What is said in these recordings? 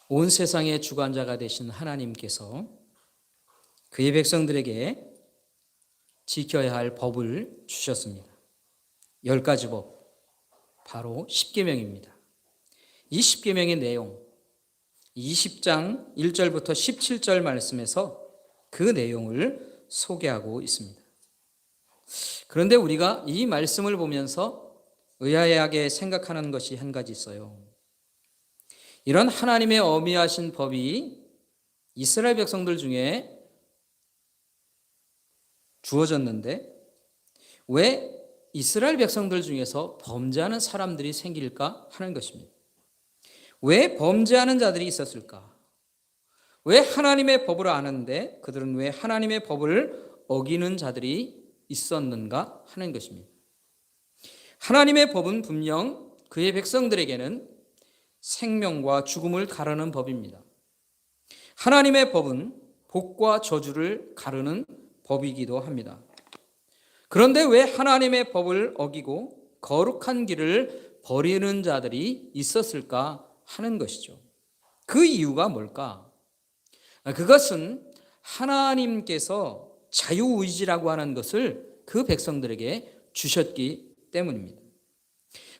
온 세상의 주관자가 되신 하나님께서 그의 백성들에게 지켜야 할 법을 주셨습니다. 10가지 법, 바로 십계명입니다. 이 십계명의 내용, 20장 1절부터 17절 말씀에서 그 내용을 소개하고 있습니다. 그런데 우리가 이 말씀을 보면서 의아해하게 생각하는 것이 한 가지 있어요. 이런 하나님의 어미하신 법이 이스라엘 백성들 중에 주어졌는데 왜 이스라엘 백성들 중에서 범죄하는 사람들이 생길까 하는 것입니다. 왜 범죄하는 자들이 있었을까? 왜 하나님의 법을 아는데 그들은 왜 하나님의 법을 어기는 자들이 있었는가 하는 것입니다. 하나님의 법은 분명 그의 백성들에게는 생명과 죽음을 가르는 법입니다. 하나님의 법은 복과 저주를 가르는 법이기도 합니다. 그런데 왜 하나님의 법을 어기고 거룩한 길을 버리는 자들이 있었을까 하는 것이죠. 그 이유가 뭘까? 그것은 하나님께서 자유의지라고 하는 것을 그 백성들에게 주셨기 때문입니다.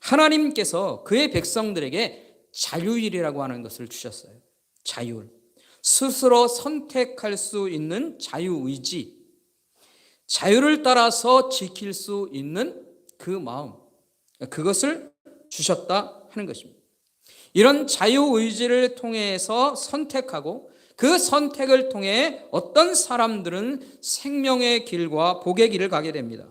하나님께서 그의 백성들에게 자유일이라고 하는 것을 주셨어요. 자율. 스스로 선택할 수 있는 자유의지. 자유를 따라서 지킬 수 있는 그 마음. 그것을 주셨다 하는 것입니다. 이런 자유의지를 통해서 선택하고 그 선택을 통해 어떤 사람들은 생명의 길과 복의 길을 가게 됩니다.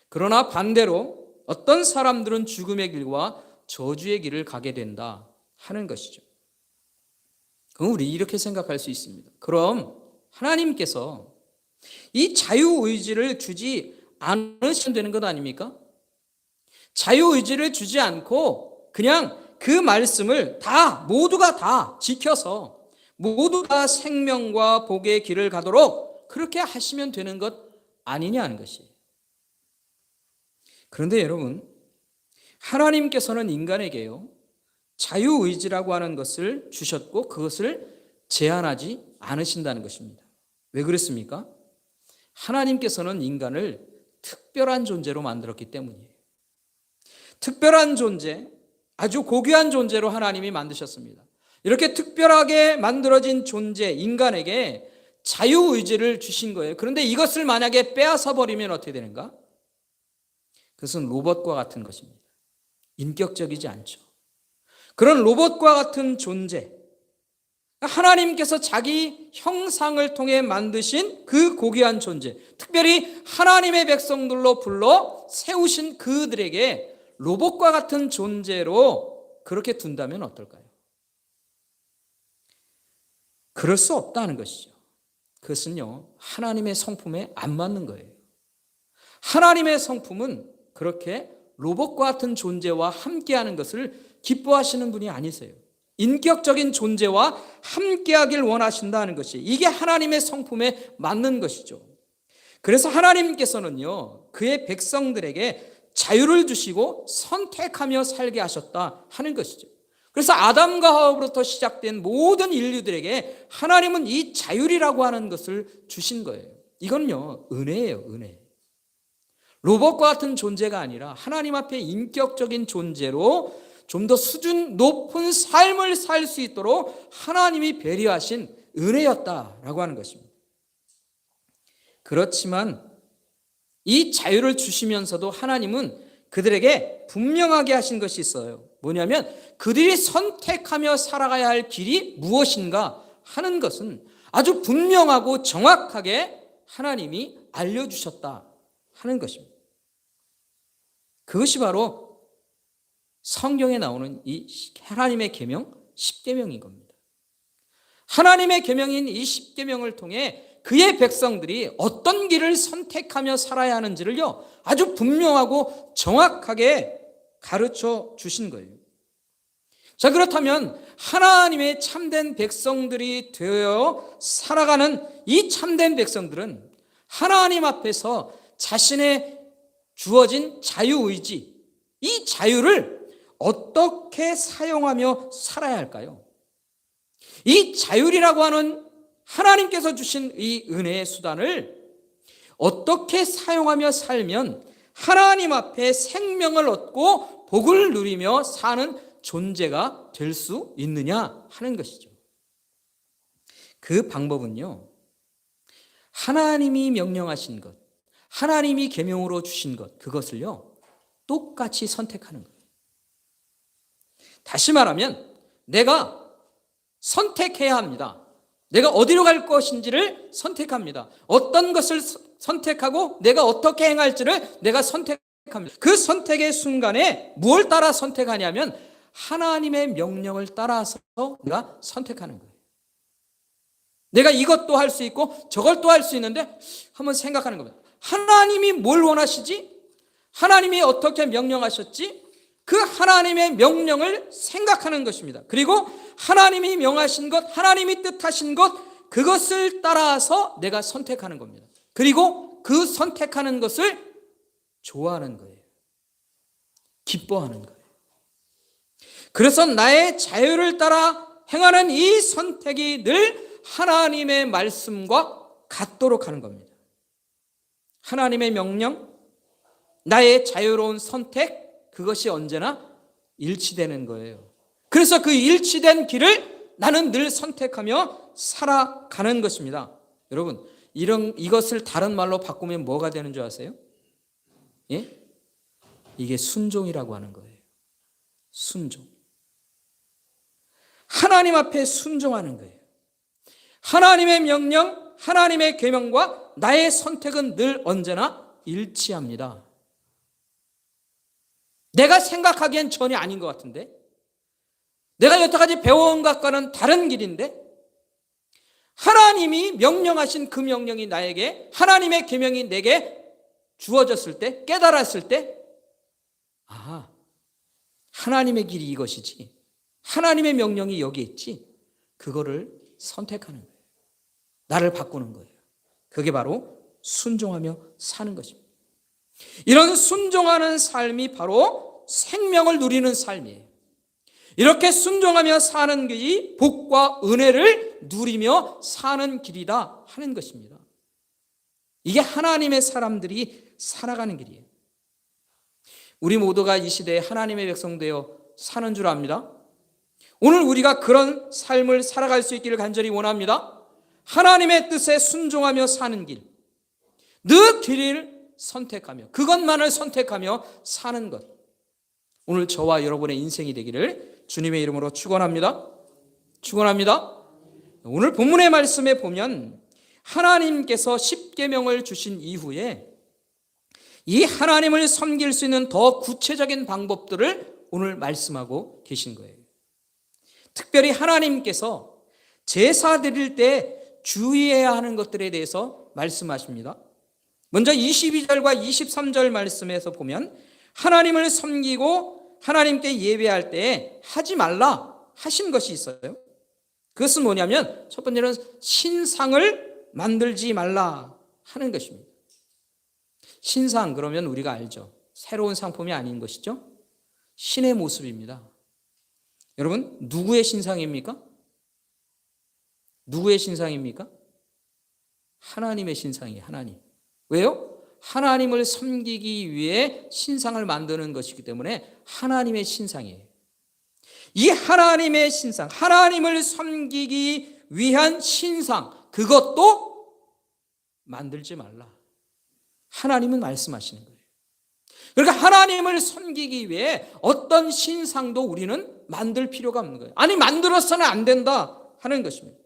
그러나 반대로 어떤 사람들은 죽음의 길과 저주의 길을 가게 된다 하는 것이죠. 그럼 우리 이렇게 생각할 수 있습니다. 그럼 하나님께서 이 자유의지를 주지 않으시면 되는 것 아닙니까? 자유의지를 주지 않고 그냥 그 말씀을 모두가 다 지켜서 모두 다 생명과 복의 길을 가도록 그렇게 하시면 되는 것 아니냐는 것이에요. 그런데 여러분, 하나님께서는 인간에게요, 자유의지라고 하는 것을 주셨고 그것을 제한하지 않으신다는 것입니다. 왜 그렇습니까? 하나님께서는 인간을 특별한 존재로 만들었기 때문이에요. 특별한 존재, 아주 고귀한 존재로 하나님이 만드셨습니다. 이렇게 특별하게 만들어진 존재, 인간에게 자유의지를 주신 거예요. 그런데 이것을 만약에 빼앗아 버리면 어떻게 되는가? 그것은 로봇과 같은 것입니다. 인격적이지 않죠. 그런 로봇과 같은 존재, 하나님께서 자기 형상을 통해 만드신 그 고귀한 존재, 특별히 하나님의 백성들로 불러 세우신 그들에게 로봇과 같은 존재로 그렇게 둔다면 어떨까요? 그럴 수 없다는 것이죠. 그것은요, 하나님의 성품에 안 맞는 거예요. 하나님의 성품은 그렇게 로봇과 같은 존재와 함께하는 것을 기뻐하시는 분이 아니세요. 인격적인 존재와 함께하길 원하신다는 것이, 이게 하나님의 성품에 맞는 것이죠. 그래서 하나님께서는요, 그의 백성들에게 자유를 주시고 선택하며 살게 하셨다 하는 것이죠. 그래서 아담과 하와부터 시작된 모든 인류들에게 하나님은 이 자율이라고 하는 것을 주신 거예요. 이건요, 은혜예요, 은혜. 로봇과 같은 존재가 아니라 하나님 앞에 인격적인 존재로 좀 더 수준 높은 삶을 살 수 있도록 하나님이 배려하신 은혜였다라고 하는 것입니다. 그렇지만 이 자유를 주시면서도 하나님은 그들에게 분명하게 하신 것이 있어요. 뭐냐면 그들이 선택하며 살아가야 할 길이 무엇인가 하는 것은 아주 분명하고 정확하게 하나님이 알려주셨다 하는 것입니다. 그것이 바로 성경에 나오는 이 하나님의 계명, 십계명인 겁니다. 하나님의 계명인 이 십계명을 통해 그의 백성들이 어떤 길을 선택하며 살아야 하는지를요, 아주 분명하고 정확하게 가르쳐 주신 거예요. 자, 그렇다면 하나님의 참된 백성들이 되어 살아가는 이 참된 백성들은 하나님 앞에서 자신의 주어진 자유의지, 이 자유를 어떻게 사용하며 살아야 할까요? 이 자율이라고 하는 하나님께서 주신 이 은혜의 수단을 어떻게 사용하며 살면 하나님 앞에 생명을 얻고 복을 누리며 사는 존재가 될 수 있느냐 하는 것이죠. 그 방법은요, 하나님이 명령하신 것, 하나님이 계명으로 주신 것, 그것을요 똑같이 선택하는 거예요. 다시 말하면 내가 선택해야 합니다. 내가 어디로 갈 것인지를 선택합니다. 어떤 것을 선택하고 내가 어떻게 행할지를 내가 선택합니다. 그 선택의 순간에 무엇을 따라 선택하냐면 하나님의 명령을 따라서 내가 선택하는 거예요. 내가 이것도 할 수 있고 저걸 또 할 수 있는데 한번 생각하는 겁니다. 하나님이 뭘 원하시지? 하나님이 어떻게 명령하셨지? 그 하나님의 명령을 생각하는 것입니다. 그리고 하나님이 명하신 것, 하나님이 뜻하신 것, 그것을 따라서 내가 선택하는 겁니다. 그리고 그 선택하는 것을 좋아하는 거예요. 기뻐하는 거예요. 그래서 나의 자유를 따라 행하는 이 선택이 늘 하나님의 말씀과 같도록 하는 겁니다. 하나님의 명령, 나의 자유로운 선택, 그것이 언제나 일치되는 거예요. 그래서 그 일치된 길을 나는 늘 선택하며 살아가는 것입니다. 여러분, 이것을 다른 말로 바꾸면 뭐가 되는 줄 아세요? 예? 이게 순종이라고 하는 거예요. 순종. 하나님 앞에 순종하는 거예요. 하나님의 명령, 하나님의 계명과 나의 선택은 늘 언제나 일치합니다. 내가 생각하기엔 전혀 아닌 것 같은데, 내가 여태까지 배워온 것과는 다른 길인데, 하나님이 명령하신 그 명령이 나에게, 하나님의 계명이 내게 주어졌을 때, 깨달았을 때, 아, 하나님의 길이 이것이지, 하나님의 명령이 여기 있지, 그거를 선택하는 거예요. 나를 바꾸는 거예요. 그게 바로 순종하며 사는 것입니다. 이런 순종하는 삶이 바로 생명을 누리는 삶이에요. 이렇게 순종하며 사는 길이 복과 은혜를 누리며 사는 길이다 하는 것입니다. 이게 하나님의 사람들이 살아가는 길이에요. 우리 모두가 이 시대에 하나님의 백성 되어 사는 줄 압니다. 오늘 우리가 그런 삶을 살아갈 수 있기를 간절히 원합니다. 하나님의 뜻에 순종하며 사는 길, 그 길을 선택하며 그것만을 선택하며 사는 것, 오늘 저와 여러분의 인생이 되기를 주님의 이름으로 축원합니다. 축원합니다. 오늘 본문의 말씀에 보면 하나님께서 십계명을 주신 이후에 이 하나님을 섬길 수 있는 더 구체적인 방법들을 오늘 말씀하고 계신 거예요. 특별히 하나님께서 제사 드릴 때 주의해야 하는 것들에 대해서 말씀하십니다. 먼저 22절과 23절 말씀에서 보면 하나님을 섬기고 하나님께 예배할 때 하지 말라 하신 것이 있어요. 그것은 뭐냐면 첫 번째는 신상을 만들지 말라 하는 것입니다. 신상, 그러면 우리가 알죠. 새로운 상품이 아닌 것이죠. 신의 모습입니다. 여러분, 누구의 신상입니까? 누구의 신상입니까? 하나님의 신상이에요. 하나님. 왜요? 하나님을 섬기기 위해 신상을 만드는 것이기 때문에 하나님의 신상이에요. 이 하나님의 신상, 하나님을 섬기기 위한 신상, 그것도 만들지 말라. 하나님은 말씀하시는 거예요. 그러니까 하나님을 섬기기 위해 어떤 신상도 우리는 만들 필요가 없는 거예요. 아니, 만들어서는 안 된다 하는 것입니다.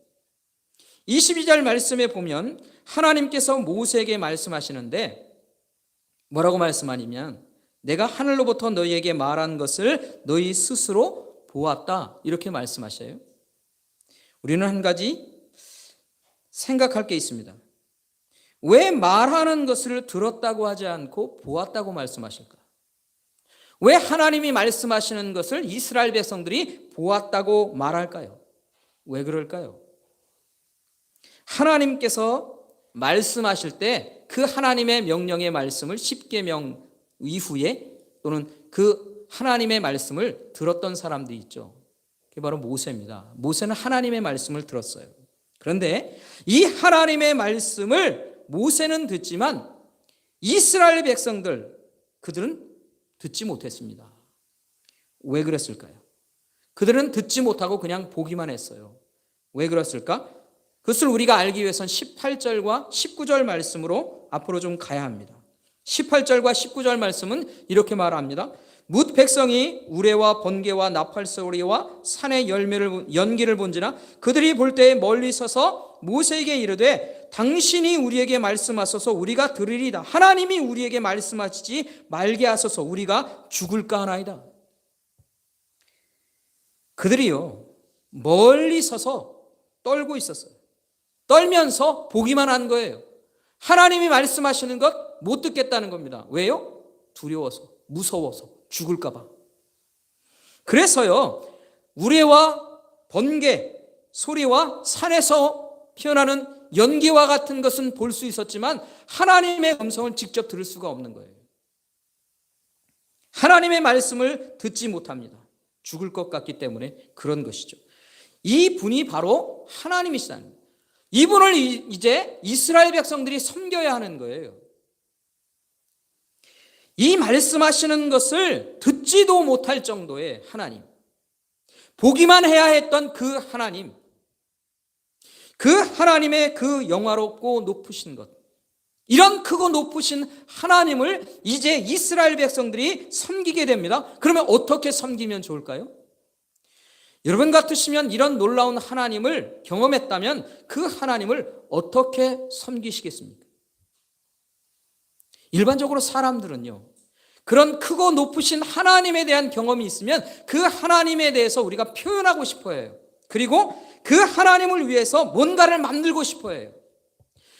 22절 말씀에 보면 하나님께서 모세에게 말씀하시는데 뭐라고 말씀하냐면 내가 하늘로부터 너희에게 말한 것을 너희 스스로 보았다, 이렇게 말씀하셔요. 우리는 한 가지 생각할 게 있습니다. 왜 말하는 것을 들었다고 하지 않고 보았다고 말씀하실까? 왜 하나님이 말씀하시는 것을 이스라엘 백성들이 보았다고 말할까요? 왜 그럴까요? 하나님께서 말씀하실 때 그 하나님의 명령의 말씀을 십계명 이후에 또는 그 하나님의 말씀을 들었던 사람들이 있죠. 그게 바로 모세입니다. 모세는 하나님의 말씀을 들었어요. 그런데 이 하나님의 말씀을 모세는 듣지만 이스라엘 백성들, 그들은 듣지 못했습니다. 왜 그랬을까요? 그들은 듣지 못하고 그냥 보기만 했어요. 왜 그랬을까? 그것을 우리가 알기 위해서는 18절과 19절 말씀으로 앞으로 좀 가야 합니다. 18절과 19절 말씀은 이렇게 말합니다. 뭇 백성이 우레와 번개와 나팔 소리와 산의 연기를 본지나 그들이 볼 때에 멀리 서서 모세에게 이르되 당신이 우리에게 말씀하소서 우리가 들으리다. 하나님이 우리에게 말씀하시지 말게 하소서 우리가 죽을까 하나이다. 그들이요 멀리 서서 떨고 있었어요. 떨면서 보기만 한 거예요. 하나님이 말씀하시는 것 못 듣겠다는 겁니다. 왜요? 두려워서, 무서워서, 죽을까 봐. 그래서요 우레와 번개 소리와 산에서 피어나는 연기와 같은 것은 볼 수 있었지만 하나님의 음성을 직접 들을 수가 없는 거예요. 하나님의 말씀을 듣지 못합니다. 죽을 것 같기 때문에 그런 것이죠. 이 분이 바로 하나님이시다는 거예요. 이분을 이제 이스라엘 백성들이 섬겨야 하는 거예요. 이 말씀하시는 것을 듣지도 못할 정도의 하나님, 보기만 해야 했던 그 하나님, 그 하나님의 그 영화롭고 높으신 것, 이런 크고 높으신 하나님을 이제 이스라엘 백성들이 섬기게 됩니다. 그러면 어떻게 섬기면 좋을까요? 여러분 같으시면 이런 놀라운 하나님을 경험했다면 그 하나님을 어떻게 섬기시겠습니까? 일반적으로 사람들은요 그런 크고 높으신 하나님에 대한 경험이 있으면 그 하나님에 대해서 우리가 표현하고 싶어 해요. 그리고 그 하나님을 위해서 뭔가를 만들고 싶어 해요.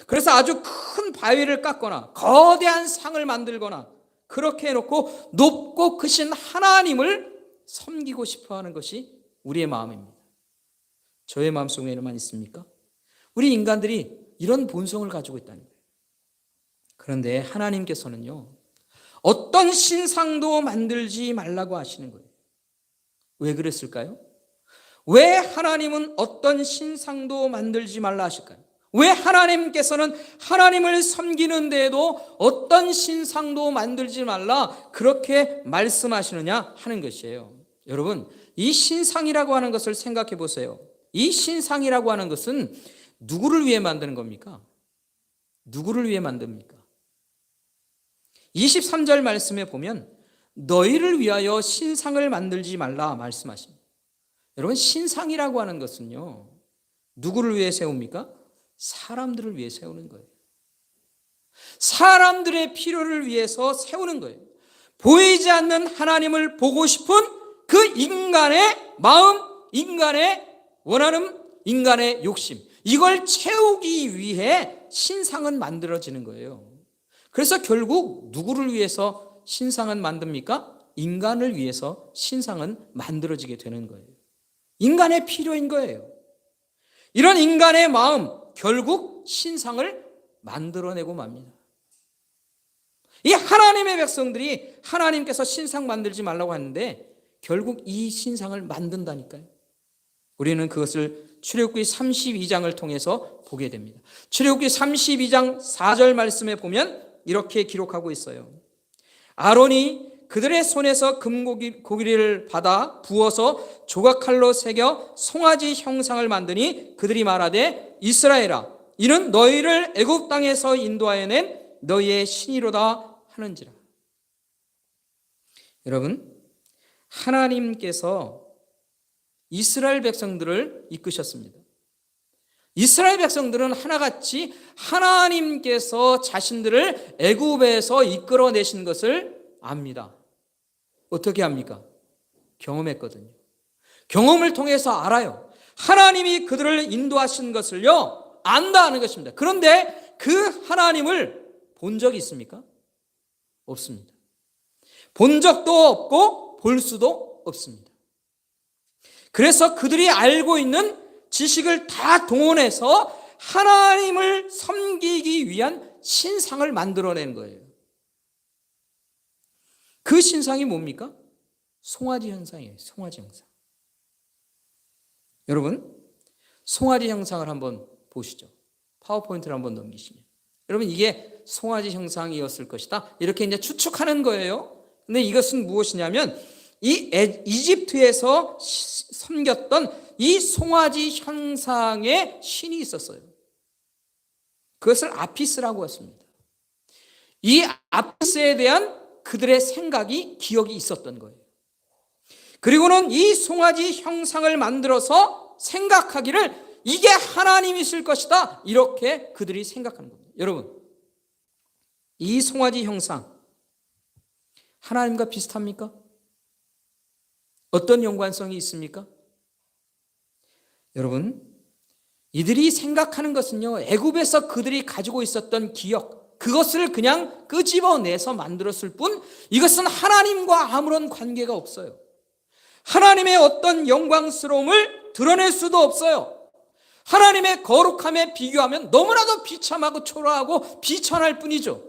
그래서 아주 큰 바위를 깎거나 거대한 상을 만들거나 그렇게 해놓고 높고 크신 하나님을 섬기고 싶어 하는 것이 우리의 마음입니다. 저의 마음속에만 있습니까? 우리 인간들이 이런 본성을 가지고 있다는 거예요. 그런데 하나님께서는요 어떤 신상도 만들지 말라고 하시는 거예요. 왜 그랬을까요? 왜 하나님은 어떤 신상도 만들지 말라 하실까요? 왜 하나님께서는 하나님을 섬기는 데에도 어떤 신상도 만들지 말라 그렇게 말씀하시느냐 하는 것이에요. 여러분 이 신상이라고 하는 것을 생각해 보세요. 이 신상이라고 하는 것은 누구를 위해 만드는 겁니까? 누구를 위해 만듭니까? 23절 말씀에 보면 너희를 위하여 신상을 만들지 말라 말씀하십니다. 여러분 신상이라고 하는 것은요 누구를 위해 세웁니까? 사람들을 위해 세우는 거예요. 사람들의 필요를 위해서 세우는 거예요. 보이지 않는 하나님을 보고 싶은 그 인간의 마음, 인간의 원하는, 인간의 욕심, 이걸 채우기 위해 신상은 만들어지는 거예요. 그래서 결국 누구를 위해서 신상은 만듭니까? 인간을 위해서 신상은 만들어지게 되는 거예요. 인간의 필요인 거예요. 이런 인간의 마음, 결국 신상을 만들어내고 맙니다. 이 하나님의 백성들이 하나님께서 신상 만들지 말라고 하는데 결국 이 신상을 만든다니까요. 우리는 그것을 출애굽기 32장을 통해서 보게 됩니다. 출애굽기 32장 4절 말씀에 보면 이렇게 기록하고 있어요. 아론이 그들의 손에서 금고기를 받아 부어서 조각칼로 새겨 송아지 형상을 만드니 그들이 말하되 이스라엘아 이는 너희를 애굽 땅에서 인도하여 낸 너희의 신이로다 하는지라. 여러분 하나님께서 이스라엘 백성들을 이끄셨습니다. 이스라엘 백성들은 하나같이 하나님께서 자신들을 애굽에서 이끌어내신 것을 압니다. 어떻게 합니까? 경험했거든요. 경험을 통해서 알아요. 하나님이 그들을 인도하신 것을요 안다 하는 것입니다. 그런데 그 하나님을 본 적이 있습니까? 없습니다. 본 적도 없고 볼 수도 없습니다. 그래서 그들이 알고 있는 지식을 다 동원해서 하나님을 섬기기 위한 신상을 만들어낸 거예요. 그 신상이 뭡니까? 송아지 형상이에요. 송아지 형상. 여러분, 송아지 형상을 한번 보시죠. 파워포인트를 한번 넘기시면. 여러분, 이게 송아지 형상이었을 것이다, 이렇게 이제 추측하는 거예요. 근데 이것은 무엇이냐면 이 이집트에서 섬겼던 이 송아지 형상의 신이 있었어요. 그것을 아피스라고 했습니다. 이 아피스에 대한 그들의 생각이, 기억이 있었던 거예요. 그리고는 이 송아지 형상을 만들어서 생각하기를 이게 하나님이실 것이다, 이렇게 그들이 생각하는 겁니다. 여러분, 이 송아지 형상 하나님과 비슷합니까? 어떤 연관성이 있습니까? 여러분, 이들이 생각하는 것은요, 애굽에서 그들이 가지고 있었던 기억, 그것을 그냥 끄집어내서 만들었을 뿐 이것은 하나님과 아무런 관계가 없어요. 하나님의 어떤 영광스러움을 드러낼 수도 없어요. 하나님의 거룩함에 비교하면 너무나도 비참하고 초라하고 비천할 뿐이죠.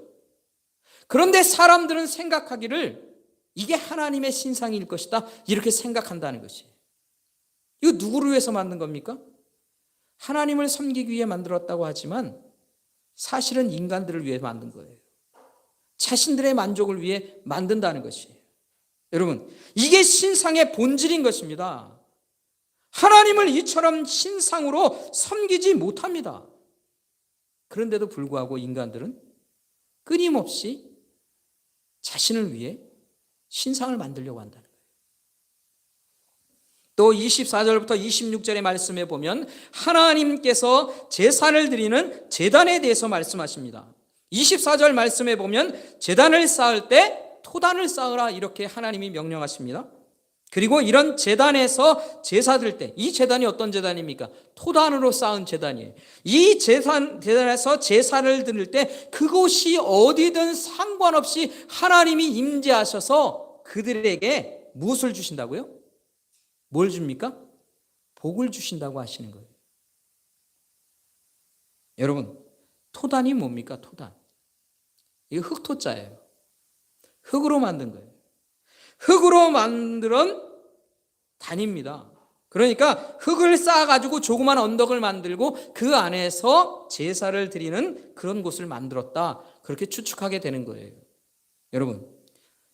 그런데 사람들은 생각하기를 이게 하나님의 신상일 것이다, 이렇게 생각한다는 것이에요. 이거 누구를 위해서 만든 겁니까? 하나님을 섬기기 위해 만들었다고 하지만 사실은 인간들을 위해 만든 거예요. 자신들의 만족을 위해 만든다는 것이에요. 여러분, 이게 신상의 본질인 것입니다. 하나님을 이처럼 신상으로 섬기지 못합니다. 그런데도 불구하고 인간들은 끊임없이 자신을 위해 신상을 만들려고 한다는 거예요. 또 24절부터 26절의 말씀에 보면 하나님께서 제사를 드리는 제단에 대해서 말씀하십니다. 24절 말씀에 보면 제단을 쌓을 때 토단을 쌓으라, 이렇게 하나님이 명령하십니다. 그리고 이런 제단에서 제사 드릴 때, 이 제단이 어떤 제단입니까? 토단으로 쌓은 제단이에요. 이 제단에서 제사를 드릴 때 그곳이 어디든 상관없이 하나님이 임재하셔서 그들에게 무엇을 주신다고요? 뭘 줍니까? 복을 주신다고 하시는 거예요. 여러분, 토단이 뭡니까? 토단. 이거 흙토자예요. 흙으로 만든 거예요. 흙으로 만든 단입니다. 그러니까 흙을 쌓아가지고 조그만 언덕을 만들고 그 안에서 제사를 드리는 그런 곳을 만들었다, 그렇게 추측하게 되는 거예요. 여러분,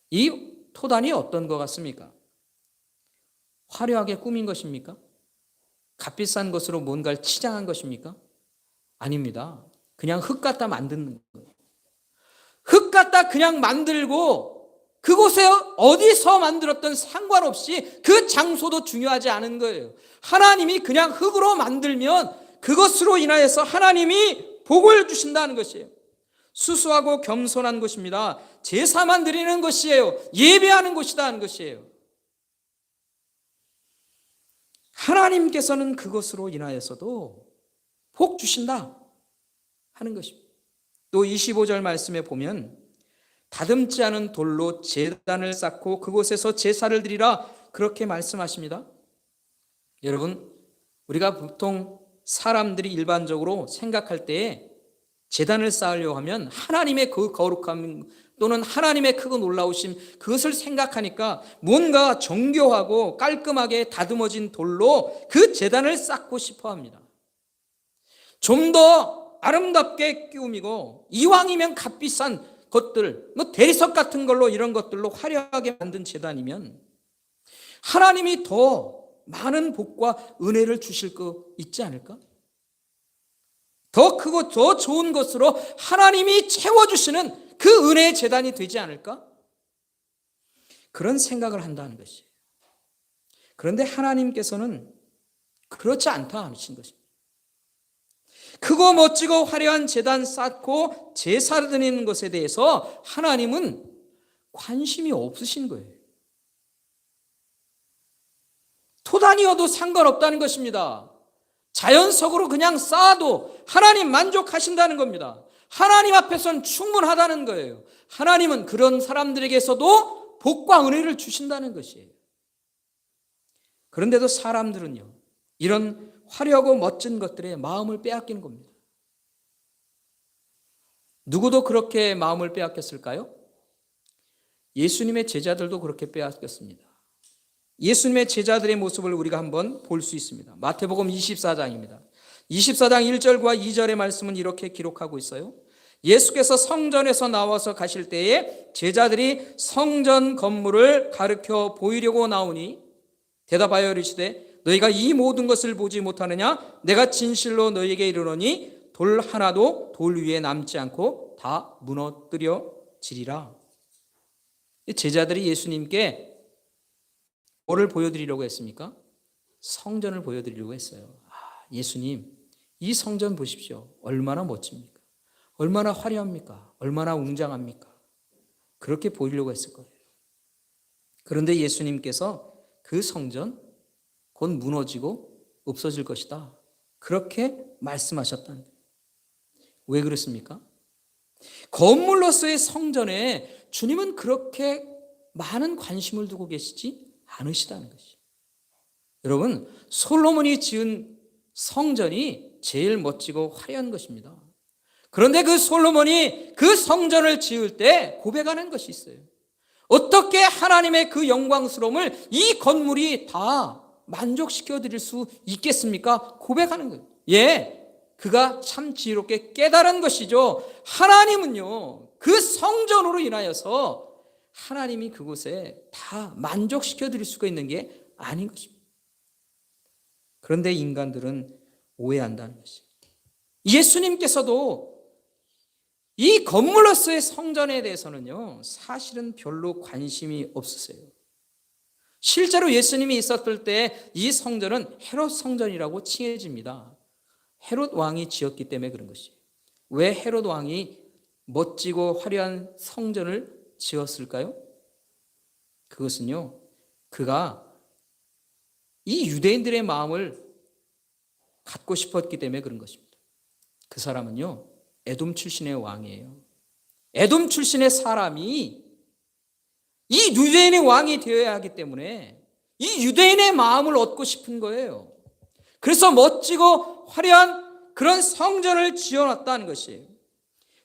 이 토단이 어떤 것 같습니까? 화려하게 꾸민 것입니까? 값비싼 것으로 뭔가를 치장한 것입니까? 아닙니다. 그냥 흙 갖다 만드는 거예요. 흙 갖다 그냥 만들고 그곳에 어디서 만들었던 상관없이 그 장소도 중요하지 않은 거예요. 하나님이 그냥 흙으로 만들면 그것으로 인하여서 하나님이 복을 주신다는 것이에요. 수수하고 겸손한 것입니다. 제사만 드리는 것이에요. 예배하는 것이다는 것이에요. 하나님께서는 그것으로 인하여서도 복 주신다 하는 것입니다. 또 25절 말씀에 보면 다듬지 않은 돌로 제단을 쌓고 그곳에서 제사를 드리라, 그렇게 말씀하십니다. 여러분, 우리가 보통 사람들이 일반적으로 생각할 때에 제단을 쌓으려고 하면 하나님의 그 거룩함 또는 하나님의 크고 놀라우심, 그것을 생각하니까 뭔가 정교하고 깔끔하게 다듬어진 돌로 그 제단을 쌓고 싶어 합니다. 좀 더 아름답게 꾸미고 이왕이면 값비싼 것들, 대리석 같은 걸로, 이런 것들로 화려하게 만든 제단이면 하나님이 더 많은 복과 은혜를 주실 거 있지 않을까? 더 크고 더 좋은 것으로 하나님이 채워주시는 그 은혜의 제단이 되지 않을까? 그런 생각을 한다는 것이에요. 그런데 하나님께서는 그렇지 않다 하신 것입니다. 크고 멋지고 화려한 제단 쌓고 제사를 드리는 것에 대해서 하나님은 관심이 없으신 거예요. 토단이어도 상관없다는 것입니다. 자연석으로 그냥 쌓아도 하나님 만족하신다는 겁니다. 하나님 앞에서는 충분하다는 거예요. 하나님은 그런 사람들에게서도 복과 은혜를 주신다는 것이에요. 그런데도 사람들은요, 이런 화려하고 멋진 것들에 마음을 빼앗기는 겁니다. 누구도 그렇게 마음을 빼앗겼을까요? 예수님의 제자들도 그렇게 빼앗겼습니다. 예수님의 제자들의 모습을 우리가 한번 볼 수 있습니다. 마태복음 24장입니다. 24장 1절과 2절의 말씀은 이렇게 기록하고 있어요. 예수께서 성전에서 나와서 가실 때에 제자들이 성전 건물을 가르쳐 보이려고 나오니 대답하여 이르시되 너희가 이 모든 것을 보지 못하느냐? 내가 진실로 너희에게 이르노니 돌 하나도 돌 위에 남지 않고 다 무너뜨려지리라. 제자들이 예수님께 뭐를 보여드리려고 했습니까? 성전을 보여드리려고 했어요. 예수님, 이 성전 보십시오. 얼마나 멋집니까? 얼마나 화려합니까? 얼마나 웅장합니까? 그렇게 보이려고 했을 거예요. 그런데 예수님께서 그 성전 곧 무너지고 없어질 것이다. 그렇게 말씀하셨다는 거예요. 왜 그렇습니까? 건물로서의 성전에 주님은 그렇게 많은 관심을 두고 계시지 않으시다는 것이죠. 여러분, 솔로몬이 지은 성전이 제일 멋지고 화려한 것입니다. 그런데 그 솔로몬이 그 성전을 지을 때 고백하는 것이 있어요. 어떻게 하나님의 그 영광스러움을 이 건물이 다 만족시켜 드릴 수 있겠습니까? 고백하는 거예요. 그가 참 지혜롭게 깨달은 것이죠. 하나님은요, 그 성전으로 인하여서 하나님이 그곳에 다 만족시켜 드릴 수가 있는 게 아닌 것입니다. 그런데 인간들은 오해한다는 것입니다. 예수님께서도 이 건물로서의 성전에 대해서는요, 사실은 별로 관심이 없으세요. 실제로 예수님이 있었을 때 이 성전은 헤롯 성전이라고 칭해집니다. 헤롯 왕이 지었기 때문에 그런 것이에요. 왜 헤롯 왕이 멋지고 화려한 성전을 지었을까요? 그것은요, 그가 이 유대인들의 마음을 갖고 싶었기 때문에 그런 것입니다. 그 사람은요, 에돔 출신의 왕이에요. 에돔 출신의 사람이 이 유대인의 왕이 되어야 하기 때문에 이 유대인의 마음을 얻고 싶은 거예요. 그래서 멋지고 화려한 그런 성전을 지어놨다는 것이에요.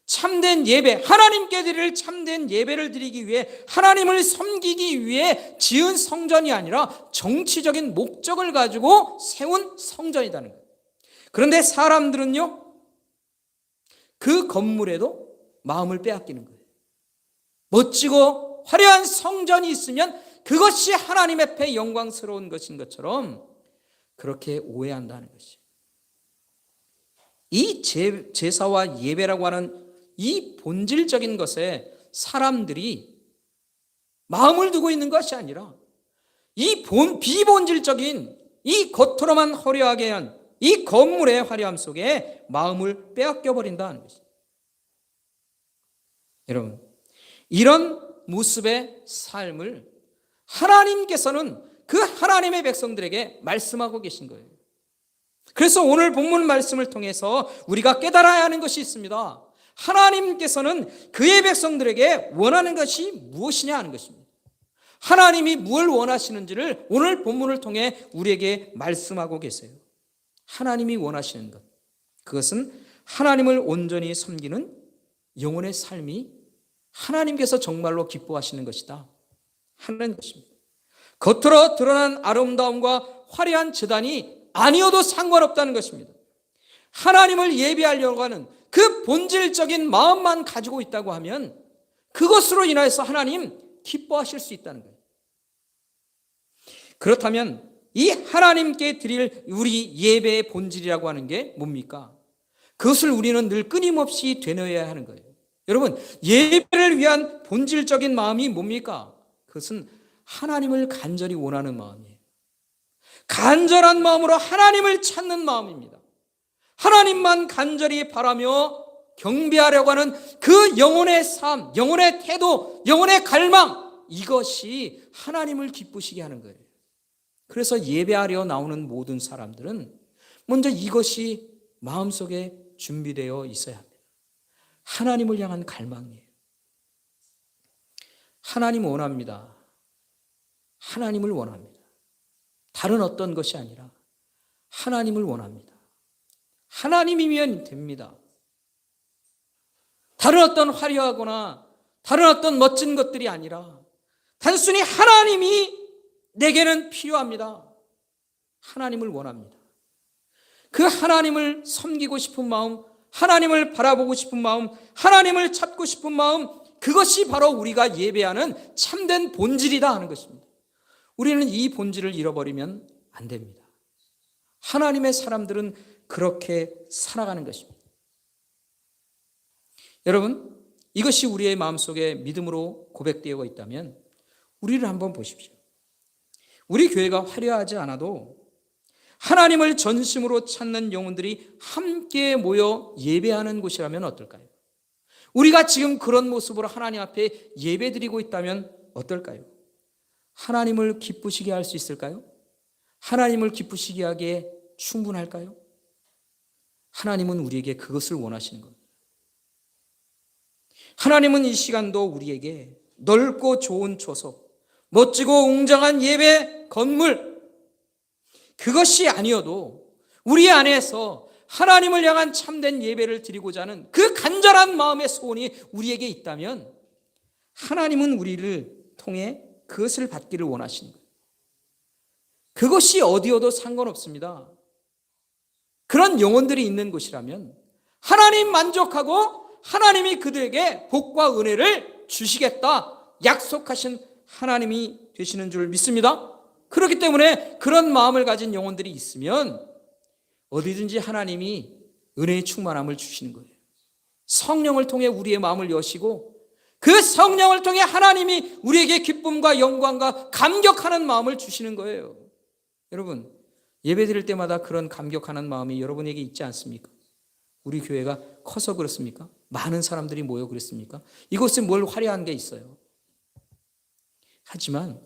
참된 예배, 하나님께 드릴 참된 예배를 드리기 위해, 하나님을 섬기기 위해 지은 성전이 아니라 정치적인 목적을 가지고 세운 성전이라는 거예요. 그런데 사람들은요, 그 건물에도 마음을 빼앗기는 거예요. 멋지고 화려한 성전이 있으면 그것이 하나님 앞에 영광스러운 것인 것처럼 그렇게 오해한다는 것이에요. 이 제사와 예배라고 하는 이 본질적인 것에 사람들이 마음을 두고 있는 것이 아니라 이 비본질적인 이 겉으로만 화려하게 한 이 건물의 화려함 속에 마음을 빼앗겨 버린다는 것입니다. 여러분, 이런 모습의 삶을 하나님께서는 그 하나님의 백성들에게 말씀하고 계신 거예요. 그래서 오늘 본문 말씀을 통해서 우리가 깨달아야 하는 것이 있습니다. 하나님께서는 그의 백성들에게 원하는 것이 무엇이냐 하는 것입니다. 하나님이 무엇을 원하시는지를 오늘 본문을 통해 우리에게 말씀하고 계세요. 하나님이 원하시는 것, 그것은 하나님을 온전히 섬기는 영혼의 삶이 하나님께서 정말로 기뻐하시는 것이다 하는 것입니다. 겉으로 드러난 아름다움과 화려한 제단이 아니어도 상관없다는 것입니다. 하나님을 예배하려고 하는 그 본질적인 마음만 가지고 있다고 하면 그것으로 인하여서 하나님 기뻐하실 수 있다는 거예요. 그렇다면 이 하나님께 드릴 우리 예배의 본질이라고 하는 게 뭡니까? 그것을 우리는 늘 끊임없이 되뇌어야 하는 거예요. 여러분, 예배를 위한 본질적인 마음이 뭡니까? 그것은 하나님을 간절히 원하는 마음이에요. 간절한 마음으로 하나님을 찾는 마음입니다. 하나님만 간절히 바라며 경배하려고 하는 그 영혼의 삶, 영혼의 태도, 영혼의 갈망, 이것이 하나님을 기쁘시게 하는 거예요. 그래서 예배하려 나오는 모든 사람들은 먼저 이것이 마음속에 준비되어 있어야 합니다. 하나님을 향한 갈망이에요. 하나님 원합니다. 하나님을 원합니다. 다른 어떤 것이 아니라 하나님을 원합니다. 하나님이면 됩니다. 다른 어떤 화려하거나 다른 어떤 멋진 것들이 아니라 단순히 하나님이 내게는 필요합니다. 하나님을 원합니다. 그 하나님을 섬기고 싶은 마음, 하나님을 바라보고 싶은 마음, 하나님을 찾고 싶은 마음, 그것이 바로 우리가 예배하는 참된 본질이다 하는 것입니다. 우리는 이 본질을 잃어버리면 안 됩니다. 하나님의 사람들은 그렇게 살아가는 것입니다. 여러분, 이것이 우리의 마음속에 믿음으로 고백되어 있다면 우리를 한번 보십시오. 우리 교회가 화려하지 않아도 하나님을 전심으로 찾는 영혼들이 함께 모여 예배하는 곳이라면 어떨까요? 우리가 지금 그런 모습으로 하나님 앞에 예배드리고 있다면 어떨까요? 하나님을 기쁘시게 할 수 있을까요? 하나님을 기쁘시게 하기에 충분할까요? 하나님은 우리에게 그것을 원하시는 겁니다. 하나님은 이 시간도 우리에게 넓고 좋은 초석, 멋지고 웅장한 예배 건물, 그것이 아니어도 우리 안에서 하나님을 향한 참된 예배를 드리고자 하는 그 간절한 마음의 소원이 우리에게 있다면 하나님은 우리를 통해 그것을 받기를 원하시는 거예요. 그것이 어디여도 상관없습니다. 그런 영혼들이 있는 곳이라면 하나님 만족하고 하나님이 그들에게 복과 은혜를 주시겠다 약속하신 하나님이 되시는 줄 믿습니다. 그렇기 때문에 그런 마음을 가진 영혼들이 있으면 어디든지 하나님이 은혜의 충만함을 주시는 거예요. 성령을 통해 우리의 마음을 여시고 그 성령을 통해 하나님이 우리에게 기쁨과 영광과 감격하는 마음을 주시는 거예요. 여러분, 예배 드릴 때마다 그런 감격하는 마음이 여러분에게 있지 않습니까? 우리 교회가 커서 그렇습니까? 많은 사람들이 모여 그랬습니까? 이곳에 뭘 화려한 게 있어요. 하지만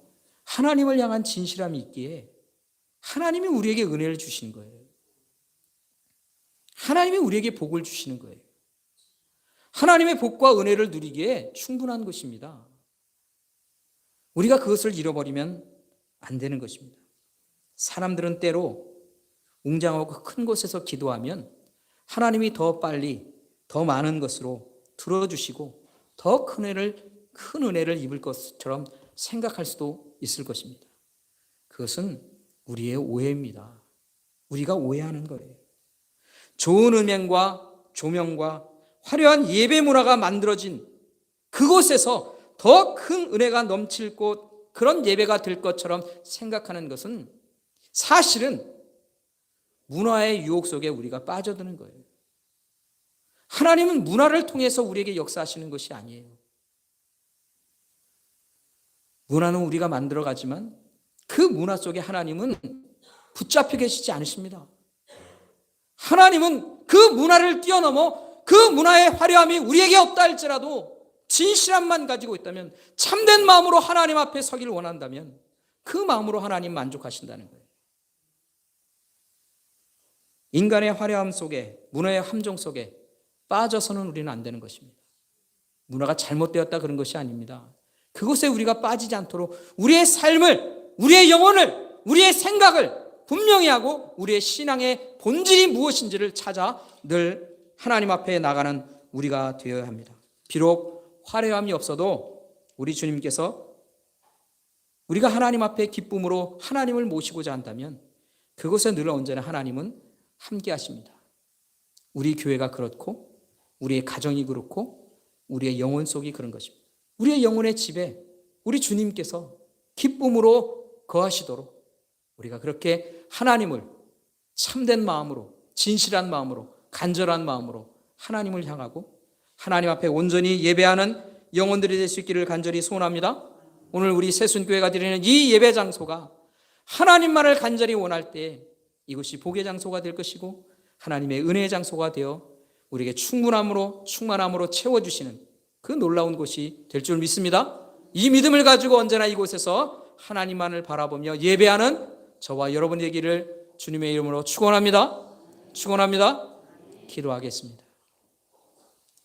하나님을 향한 진실함이 있기에 하나님이 우리에게 은혜를 주시는 거예요. 하나님이 우리에게 복을 주시는 거예요. 하나님의 복과 은혜를 누리기에 충분한 것입니다. 우리가 그것을 잃어버리면 안 되는 것입니다. 사람들은 때로 웅장하고 큰 곳에서 기도하면 하나님이 더 빨리 더 많은 것으로 들어주시고 더 큰 은혜를 입을 것처럼 생각할 수도 있을 것입니다. 그것은 우리의 오해입니다. 우리가 오해하는 거예요. 좋은 음향과 조명과 화려한 예배 문화가 만들어진 그곳에서 더 큰 은혜가 넘칠 곳, 그런 예배가 될 것처럼 생각하는 것은 사실은 문화의 유혹 속에 우리가 빠져드는 거예요. 하나님은 문화를 통해서 우리에게 역사하시는 것이 아니에요. 문화는 우리가 만들어가지만 그 문화 속에 하나님은 붙잡혀 계시지 않으십니다. 하나님은 그 문화를 뛰어넘어 그 문화의 화려함이 우리에게 없다 할지라도 진실함만 가지고 있다면, 참된 마음으로 하나님 앞에 서기를 원한다면 그 마음으로 하나님 만족하신다는 거예요. 인간의 화려함 속에, 문화의 함정 속에 빠져서는 우리는 안 되는 것입니다. 문화가 잘못되었다 그런 것이 아닙니다. 그곳에 우리가 빠지지 않도록 우리의 삶을, 우리의 영혼을, 우리의 생각을 분명히 하고 우리의 신앙의 본질이 무엇인지를 찾아 늘 하나님 앞에 나가는 우리가 되어야 합니다. 비록 화려함이 없어도 우리 주님께서 우리가 하나님 앞에 기쁨으로 하나님을 모시고자 한다면 그곳에 늘 언제나 하나님은 함께 하십니다. 우리 교회가 그렇고 우리의 가정이 그렇고 우리의 영혼 속이 그런 것입니다. 우리의 영혼의 집에 우리 주님께서 기쁨으로 거하시도록 우리가 그렇게 하나님을 참된 마음으로, 진실한 마음으로, 간절한 마음으로 하나님을 향하고 하나님 앞에 온전히 예배하는 영혼들이 될 수 있기를 간절히 소원합니다. 오늘 우리 새순교회가 드리는 이 예배 장소가 하나님만을 간절히 원할 때 이것이 복의 장소가 될 것이고 하나님의 은혜의 장소가 되어 우리에게 충만함으로 채워주시는 그 놀라운 곳이 될 줄 믿습니다. 이 믿음을 가지고 언제나 이곳에서 하나님만을 바라보며 예배하는 저와 여러분 되기를 주님의 이름으로 축원합니다. 기도하겠습니다.